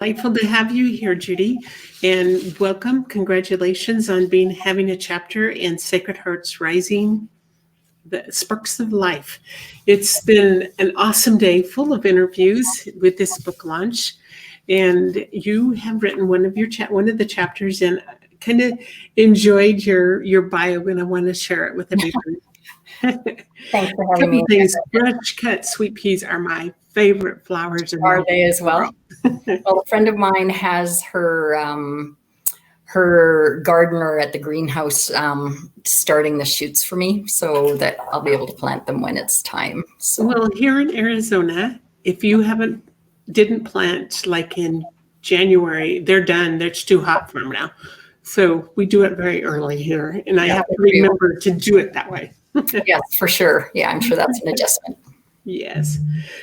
Delightful to have you here, Judy, and welcome. Congratulations on having a chapter in Sacred Hearts Rising, the Sparks of Life. It's been an awesome day full of interviews with this book launch, and you have written one of the chapters, and kind of enjoyed your bio, and I want to share it with everybody. Thanks for having Couple me. things. Fresh cut sweet peas are my favorite flowers. Are they as well? Well, a friend of mine has her gardener at the greenhouse starting the shoots for me so that I'll be able to plant them when it's time. So. Well, here in Arizona, if you didn't plant like in January, they're done. It's too hot for them now. So we do it very early here, and I have to remember to do it that way. Yes, for sure. Yeah, I'm sure that's an adjustment. Yes.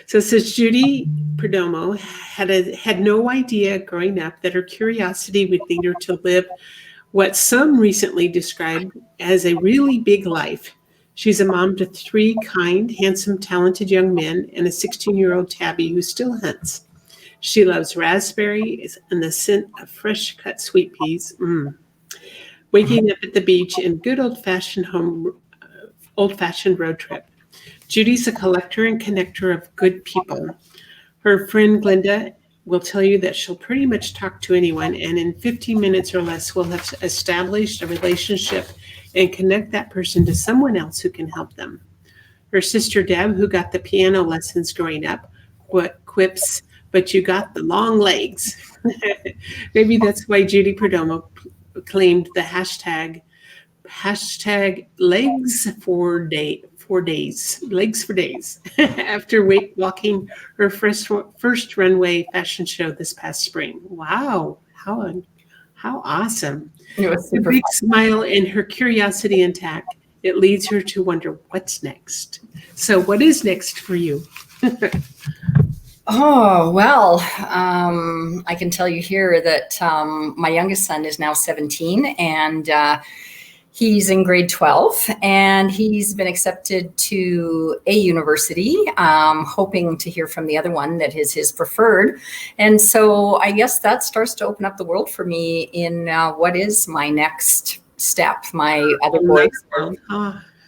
So it says Judy Perdomo had no idea growing up that her curiosity would lead her to live what some recently described as a really big life. She's a mom to 3 kind, handsome, talented young men and a 16-year-old tabby who still hunts. She loves raspberries and the scent of fresh cut sweet peas. Waking up at the beach in good old-fashioned road trip. Judy's a collector and connector of good people. Her friend Glenda will tell you that she'll pretty much talk to anyone, and in 15 minutes or less will have established a relationship and connect that person to someone else who can help them. Her sister Deb, who got the piano lessons growing up, quips, "But you got the long legs." Maybe that's why Judy Perdomo claimed the hashtag legs for days after walking her first runway fashion show this past spring. Wow, how awesome. It was super a big fun. Smile and her curiosity intact, it leads her to wonder what's next. So what is next for you? Oh, well, I can tell you here that my youngest son is now 17, and he's in grade 12, and he's been accepted to a university, hoping to hear from the other one that is his preferred. And so I guess that starts to open up the world for me in what is my next step. My other boys are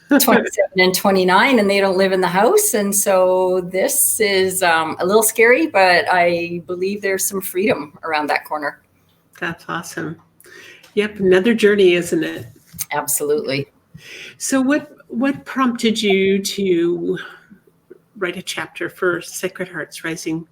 27 and 29, and they don't live in the house. And so this is a little scary, but I believe there's some freedom around that corner. That's awesome. Yep, another journey, isn't it? Absolutely. So what prompted you to write a chapter for Sacred Hearts Rising?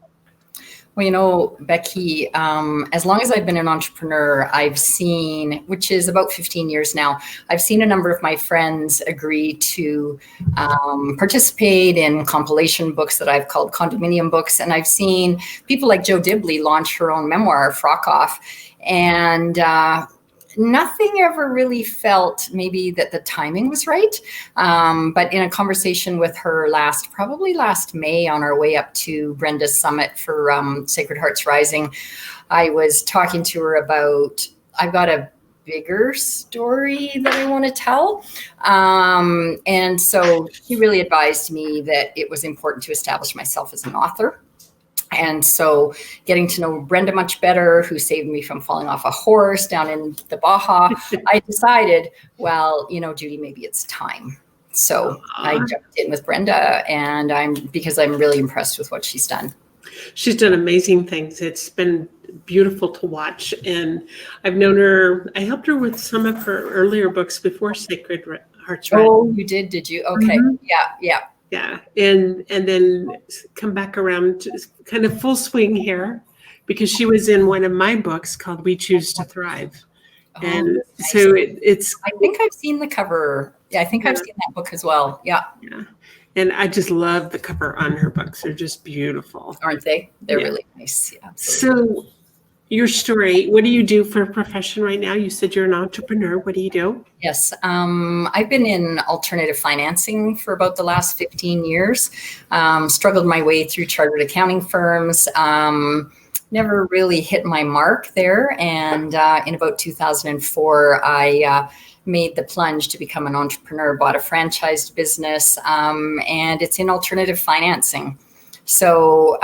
Well, Becky, as long as I've been an entrepreneur, I've seen, which is about 15 years now, I've seen a number of my friends agree to participate in compilation books that I've called condominium books. And I've seen people like Jo Dibley launch her own memoir, Frock Off. And nothing ever really felt maybe that the timing was right. But in a conversation with her probably last May on our way up to Brenda's summit for Sacred Hearts Rising, I was talking to her about, I've got a bigger story that I want to tell. And so she really advised me that it was important to establish myself as an author. And so getting to know Brenda much better, who saved me from falling off a horse down in the Baja, I decided, well, Judy, maybe it's time. So I jumped in with Brenda, and because I'm really impressed with what she's done. She's done amazing things. It's been beautiful to watch. And I've known her, I helped her with some of her earlier books before Sacred Hearts Rising. Oh, you did you? Okay. Mm-hmm. Yeah. Yeah, and then come back around to kind of full swing here, because she was in one of my books called We Choose to Thrive. And nice. So it's... I think I've seen the cover. Yeah, I think I've seen that book as well. Yeah. And I just love the cover on her books. They're just beautiful. Aren't they? They're really nice. Yeah, absolutely. So your story, what do you do for a profession right now? You said you're an entrepreneur. What do you do? Yes. I've been in alternative financing for about the last 15 years. Struggled my way through chartered accounting firms. Never really hit my mark there. And in about 2004, I made the plunge to become an entrepreneur, bought a franchised business, and it's in alternative financing. So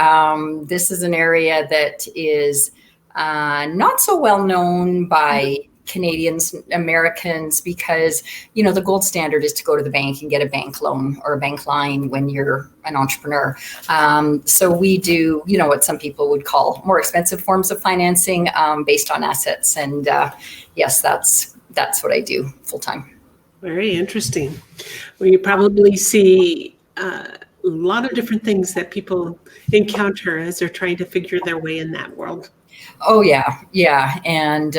this is an area that is not so well known by Canadians, Americans, because, the gold standard is to go to the bank and get a bank loan or a bank line when you're an entrepreneur. So we do, what some people would call more expensive forms of financing based on assets. And yes, that's what I do full time. Very interesting. Well, you probably see a lot of different things that people encounter as they're trying to figure their way in that world. Oh, yeah. Yeah. And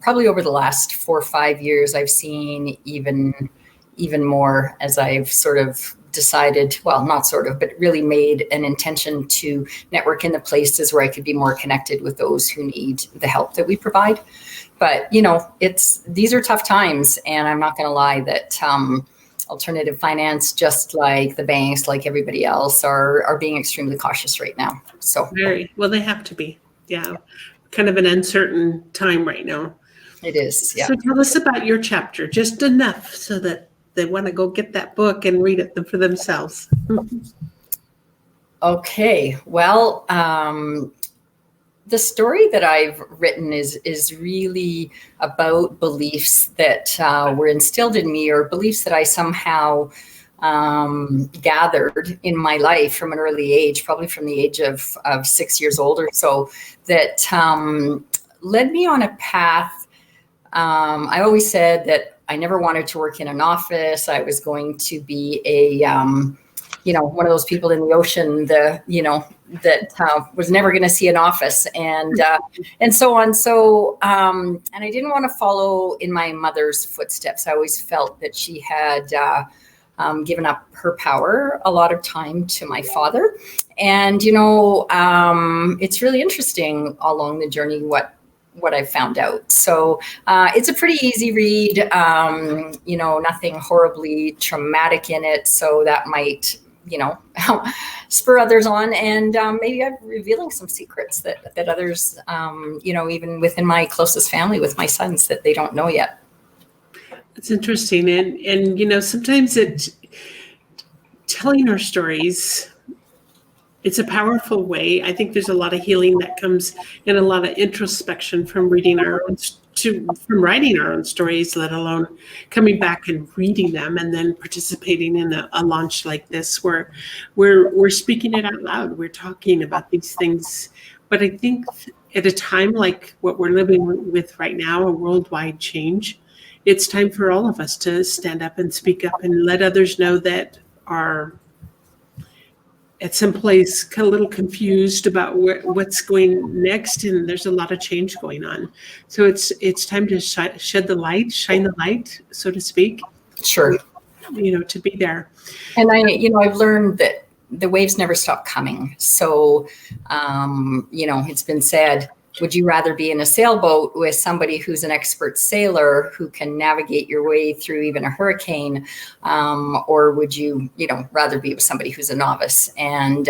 probably over the last 4 or 5 years, I've seen even more as I've sort of decided, well, not sort of, but really made an intention to network in the places where I could be more connected with those who need the help that we provide. But, these are tough times, and I'm not going to lie that alternative finance, just like the banks, like everybody else, are being extremely cautious right now. So very well, they have to be. Yeah, kind of an uncertain time right now. It is. Yeah. So tell us about your chapter, just enough so that they want to go get that book and read it for themselves. Okay. Well, the story that I've written is really about beliefs that were instilled in me, or beliefs that I somehow gathered in my life from an early age, probably from the age of 6 years old or so, that led me on a path. I always said that I never wanted to work in an office. I was going to be a one of those people in the ocean, that was never going to see an office, and so on. So, and I didn't want to follow in my mother's footsteps. I always felt that she had given up her power a lot of time to my father. And, it's really interesting along the journey what I've found out. So it's a pretty easy read, nothing horribly traumatic in it. So that might, spur others on, and maybe I'm revealing some secrets that others, even within my closest family with my sons, that they don't know yet. It's interesting. And sometimes telling our stories, it's a powerful way. I think there's a lot of healing that comes and a lot of introspection from reading from writing our own stories, let alone coming back and reading them and then participating in a launch like this, where we're speaking it out loud. We're talking about these things. But I think at a time like what we're living with right now, a worldwide change, it's time for all of us to stand up and speak up and let others know that are at some place a little confused about what's going next, and there's a lot of change going on. So it's time to shine the light, so to speak. Sure. To be there. And I've learned that the waves never stop coming. So, it's been said, would you rather be in a sailboat with somebody who's an expert sailor who can navigate your way through even a hurricane? Or would you, rather be with somebody who's a novice? And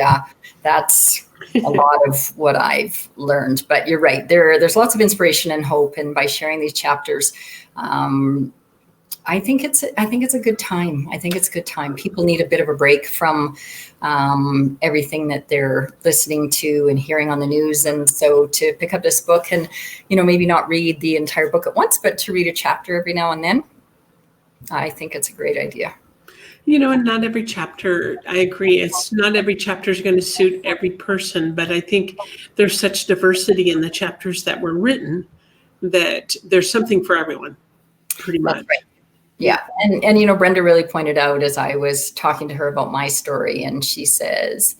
that's a lot of what I've learned. But you're right. There's lots of inspiration and hope. And by sharing these chapters, I think it's a good time. I think it's a good time. People need a bit of a break from everything that they're listening to and hearing on the news. And so to pick up this book and, maybe not read the entire book at once, but to read a chapter every now and then, I think it's a great idea. And not every chapter, I agree, not every chapter is going to suit every person, but I think there's such diversity in the chapters that were written that there's something for everyone, pretty much. That's right. Yeah. And Brenda really pointed out as I was talking to her about my story, and she says,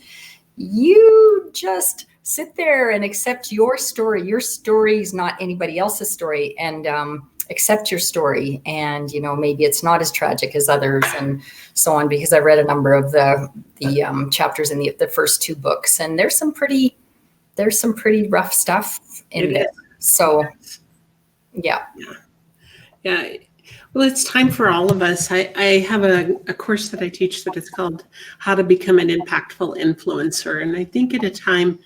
you just sit there and accept your story. Your story is not anybody else's story, and accept your story. And, maybe it's not as tragic as others and so on, because I've read a number of the chapters in the first 2 books, and there's some pretty rough stuff in there. So, yeah. Yeah. Well, it's time for all of us. I have a course that I teach that is called How to Become an Impactful Influencer. And I think at a time,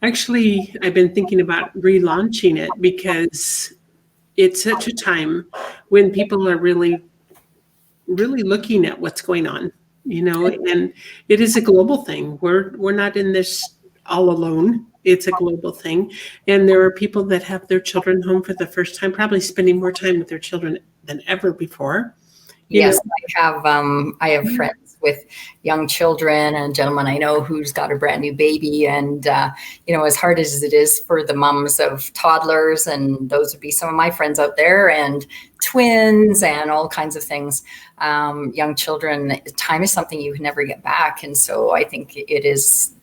actually, I've been thinking about relaunching it because it's such a time when people are really, really looking at what's going on, and it is a global thing. We're not in this all alone. it's a global thing. And there are people that have their children home for the first time, probably spending more time with their children than ever before. Yes, I have friends with young children, and a gentleman I know who's got a brand new baby. And, as hard as it is for the moms of toddlers, and those would be some of my friends out there, and twins and all kinds of things, young children, time is something you can never get back. And so I think it is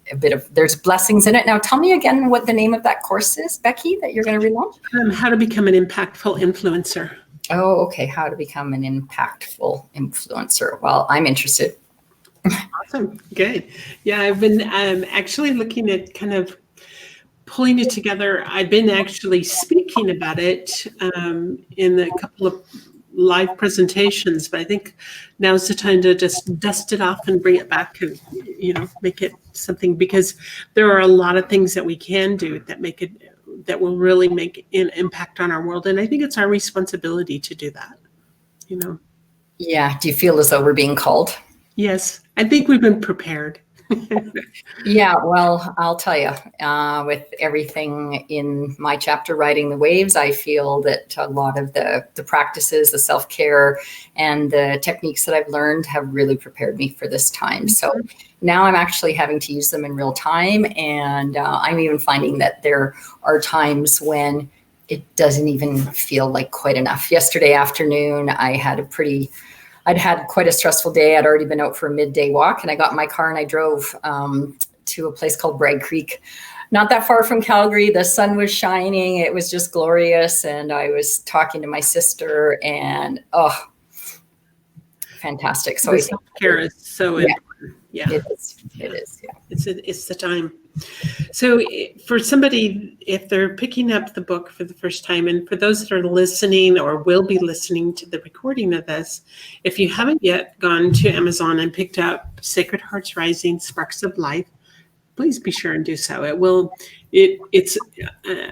there's blessings in it. Now, tell me again what the name of that course is, Becky, that you're going to relaunch. How to become an impactful influencer. Oh, okay. How to become an impactful influencer. Well, I'm interested. Awesome. Good. Yeah, I've been actually looking at kind of pulling it together. I've been actually speaking about it in a couple of live presentations, but I think now's the time to just dust it off and bring it back and, make it something, because there are a lot of things that we can do that will really make an impact on our world. And I think it's our responsibility to do that, Yeah. Do you feel as though we're being called? Yes. I think we've been prepared. Yeah, well, I'll tell you, with everything in my chapter, Riding the Waves, I feel that a lot of the practices, the self-care and the techniques that I've learned have really prepared me for this time. So now I'm actually having to use them in real time. And I'm even finding that there are times when it doesn't even feel like quite enough. Yesterday afternoon, I'd had quite a stressful day. I'd already been out for a midday walk, and I got in my car and I drove to a place called Bragg Creek, not that far from Calgary. The sun was shining. It was just glorious. And I was talking to my sister, and fantastic. So self-care is so important. Yeah, it is. Yeah. It's the time. So for somebody, if they're picking up the book for the first time, and for those that are listening or will be listening to the recording of this, if you haven't yet gone to Amazon and picked up Sacred Hearts Rising, Sparks of Life, please be sure and do so. It's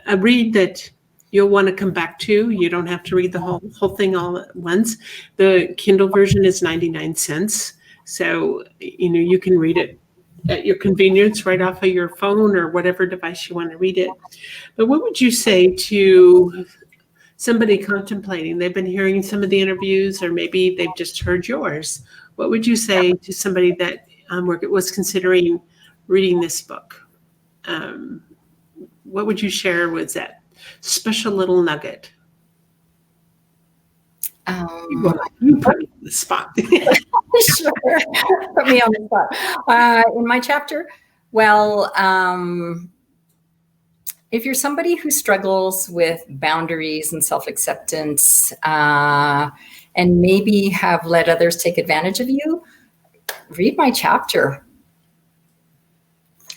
a read that you'll want to come back to. You don't have to read the whole thing all at once. The Kindle version is 99 cents. So, you can read it at your convenience right off of your phone or whatever device you want to read it. But what would you say to somebody contemplating? They've been hearing some of the interviews, or maybe they've just heard yours. What would you say to somebody that was considering reading this book? What would you share with that special little nugget? You put me on the spot. Sure. Put me on the spot. In my chapter, well, if you're somebody who struggles with boundaries and self-acceptance, and maybe have let others take advantage of you, read my chapter.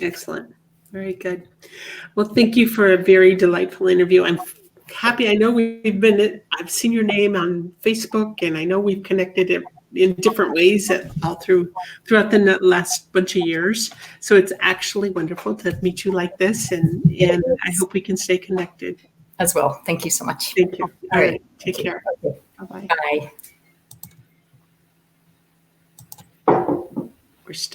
Excellent. Very good. Well, thank you for a very delightful interview. I'm happy. I know I've seen your name on Facebook, and I know we've connected in different ways throughout the last bunch of years. So it's actually wonderful to meet you like this, and I hope we can stay connected. As well. Thank you so much. Thank you. All right. Take care. Okay. Bye-bye. Bye. We're still